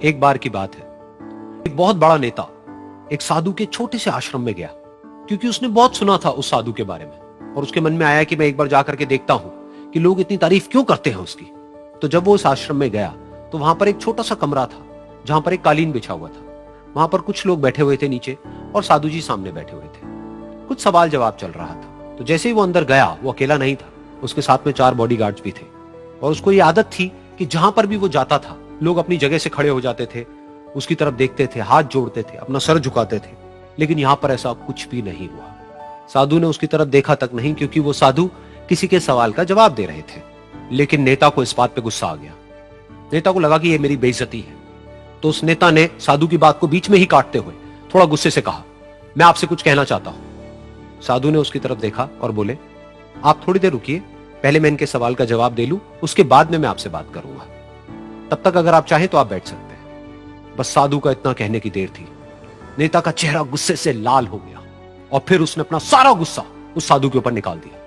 एक बार की बात है, एक बहुत बड़ा नेता एक साधु के छोटे से आश्रम में गया, क्योंकि उसने बहुत सुना था उस साधु के बारे में और उसके मन में आया कि मैं एक बार जाकर के देखता हूं कि लोग इतनी तारीफ क्यों करते हैं उसकी। तो जब वो उस आश्रम में गया तो वहां पर एक छोटा सा कमरा था जहां पर एक कालीन बिछा हुआ था। वहां पर कुछ लोग बैठे हुए थे नीचे और साधु जी सामने बैठे हुए थे। कुछ सवाल जवाब चल रहा था। तो जैसे ही वो अंदर गया, वो अकेला नहीं था, उसके साथ में 4 बॉडीगार्ड्स भी थे और उसको ये आदत थी कि जहां पर भी वो जाता था लोग अपनी जगह से खड़े हो जाते थे, उसकी तरफ देखते थे, हाथ जोड़ते थे, अपना सर झुकाते थे। लेकिन यहां पर ऐसा कुछ भी नहीं हुआ। साधु ने उसकी तरफ देखा तक नहीं, क्योंकि वो साधु किसी के सवाल का जवाब दे रहे थे। लेकिन नेता को इस बात पे गुस्सा आ गया। नेता को लगा कि ये मेरी बेइज्जती है। तो उस नेता ने साधु की बात को बीच में ही काटते हुए थोड़ा गुस्से से कहा, मैं आपसे कुछ कहना चाहता हूं। साधु ने उसकी तरफ देखा और बोले, आप थोड़ी देर रुकिए, पहले मैं इनके सवाल का जवाब दे लूं, उसके बाद में मैं आपसे बात करूंगा। तब तक अगर आप चाहें तो आप बैठ सकते हैं। बस साधु का इतना कहने की देर थी। नेता का चेहरा गुस्से से लाल हो गया और फिर उसने अपना सारा गुस्सा उस साधु के ऊपर निकाल दिया।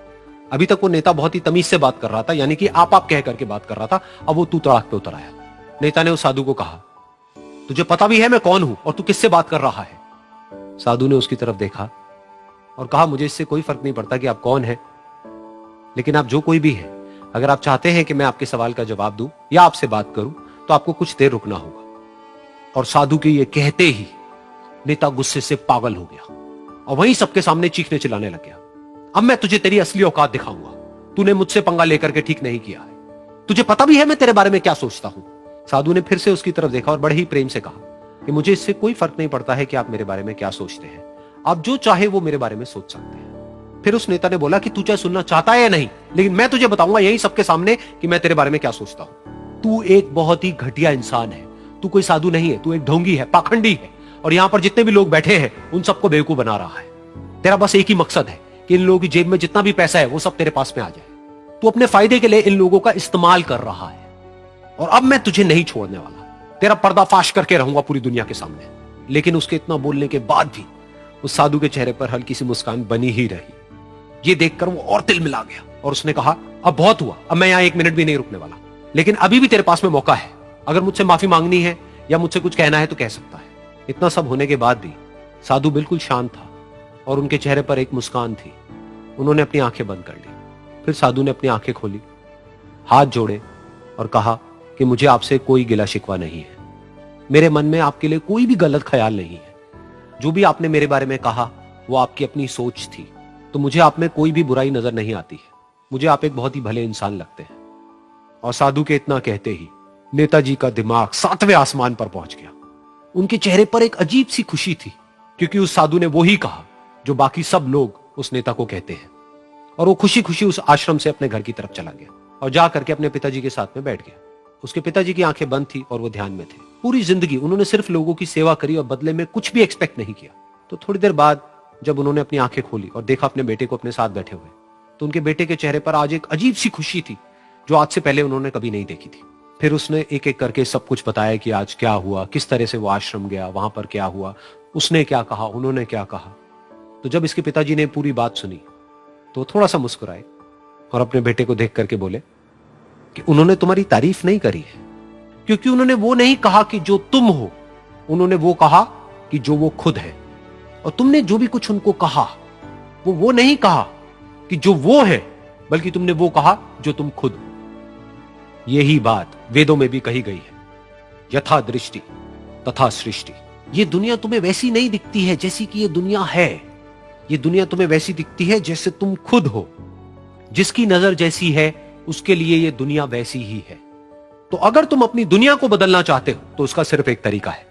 अभी तक वो नेता बहुत ही तमीज से बात कर रहा था, यानी कि आप कह करके बात कर रहा था। अब वो तू तड़ाक पे उतर आया। नेता ने उस साधु को कहा, तुझे पता भी है मैं कौन हूं और तू किससे बात कर रहा है? साधु ने उसकी तरफ देखा और कहा, मुझे इससे कोई फर्क नहीं पड़ता कि आप कौन हैं, लेकिन आप जो कोई भी है, अगर आप चाहते हैं कि मैं आपके सवाल का जवाब दूं या आपसे बात करूं तो आपको कुछ देर रुकना होगा। और साधु के ये कहते ही नेता गुस्से से पागल हो गया और वहीं सबके सामने चीखने चिल्लाने लग गया, अब मैं तुझे तेरी असली औकात दिखाऊंगा। तूने मुझसे पंगा लेकर के ठीक नहीं किया है। तुझे पता भी है मैं तेरे बारे में क्या सोचता हूं। साधु ने फिर से उसकी तरफ देखा और बड़े ही प्रेम से कहा कि मुझे इससे कोई फर्क नहीं पड़ता है कि आप मेरे बारे में क्या सोचते हैं। आप जो चाहे वो मेरे बारे में सोच सकते हैं। फिर उस नेता ने बोला कि तू चाहे सुनना चाहता है या नहीं, लेकिन मैं तुझे बताऊंगा यही सबके सामने कि मैं तेरे बारे में क्या सोचता हूं। तू एक बहुत ही घटिया इंसान है। तू कोई साधु नहीं है, तू एक ढोंगी है, पाखंडी है और यहां पर जितने भी लोग बैठे हैं उन सबको बेवकूफ बना रहा है। तेरा बस एक ही मकसद है कि इन लोगों की जेब में जितना भी पैसा है वो सब तेरे पास में आ जाए। तू अपने फायदे के लिए इन लोगों का इस्तेमाल कर रहा है और अब मैं तुझे नहीं छोड़ने वाला। तेरा पर्दाफाश करके रहूंगा पूरी दुनिया के सामने। लेकिन उसके इतना बोलने के बाद भी उस साधु के चेहरे पर हल्की सी मुस्कान बनी ही रही। ये देखकर वो और तिल मिला गया और उसने कहा, अब बहुत हुआ, अब मैं यहां 1 मिनट भी नहीं रुकने वाला। लेकिन अभी भी तेरे पास में मौका है। अगर मुझसे माफी मांगनी है या मुझसे कुछ कहना है तो कह सकता है। इतना सब होने के बाद भी साधु बिल्कुल शांत था और उनके चेहरे पर एक मुस्कान थी। उन्होंने अपनी आंखें बंद कर ली। फिर साधु ने अपनी आंखें खोली, हाथ जोड़े और कहा कि मुझे आपसे कोई गिला शिकवा नहीं है। मेरे मन में आपके लिए कोई भी गलत ख्याल नहीं है। जो भी आपने मेरे बारे में कहा वो आपकी अपनी सोच थी। तो मुझे आप में कोई भी बुराई नजर नहीं आती है। मुझे आप एक बहुत ही भले इंसान लगते हैं। और साधु के इतना कहते ही नेताजी का दिमाग 7वें आसमान पर पहुंच गया। उनके चेहरे पर एक अजीब सी खुशी थी, क्योंकि उस साधु ने वो ही कहा जो बाकी सब लोग उस नेता को कहते हैं। और वो खुशी खुशी उस आश्रम से अपने घर की तरफ चला गया और जा करके अपने पिताजी के साथ में बैठ गया। उसके पिताजी की आंखें बंद थी और वो ध्यान में थे। पूरी जिंदगी उन्होंने सिर्फ लोगों की सेवा करी और बदले में कुछ भी एक्सपेक्ट नहीं किया। तो थोड़ी देर बाद जब उन्होंने अपनी आंखें खोली और देखा अपने बेटे को अपने साथ बैठे हुए, तो उनके बेटे के चेहरे पर आज एक अजीब सी खुशी थी जो आज से पहले उन्होंने कभी नहीं देखी थी। फिर उसने एक एक करके सब कुछ बताया कि आज क्या हुआ, किस तरह से वो आश्रम गया, वहां पर क्या हुआ, उसने क्या कहा, उन्होंने क्या कहा। तो जब इसके पिताजी ने पूरी बात सुनी तो थोड़ा सा मुस्कुराए और अपने बेटे को देख करके बोले कि उन्होंने तुम्हारी तारीफ नहीं करी है, क्योंकि उन्होंने वो नहीं कहा कि जो तुम हो, उन्होंने वो कहा कि जो वो खुद है। और तुमने जो भी कुछ उनको कहा वो नहीं कहा कि जो वो है, बल्कि तुमने वो कहा जो तुम खुद हो। यही बात वेदों में भी कही गई है, यथा दृष्टि तथा सृष्टि। ये दुनिया तुम्हें वैसी नहीं दिखती है जैसी कि ये दुनिया है। ये दुनिया तुम्हें वैसी दिखती है जैसे तुम खुद हो। जिसकी नजर जैसी है उसके लिए ये दुनिया वैसी ही है। तो अगर तुम अपनी दुनिया को बदलना चाहते हो तो उसका सिर्फ एक तरीका है,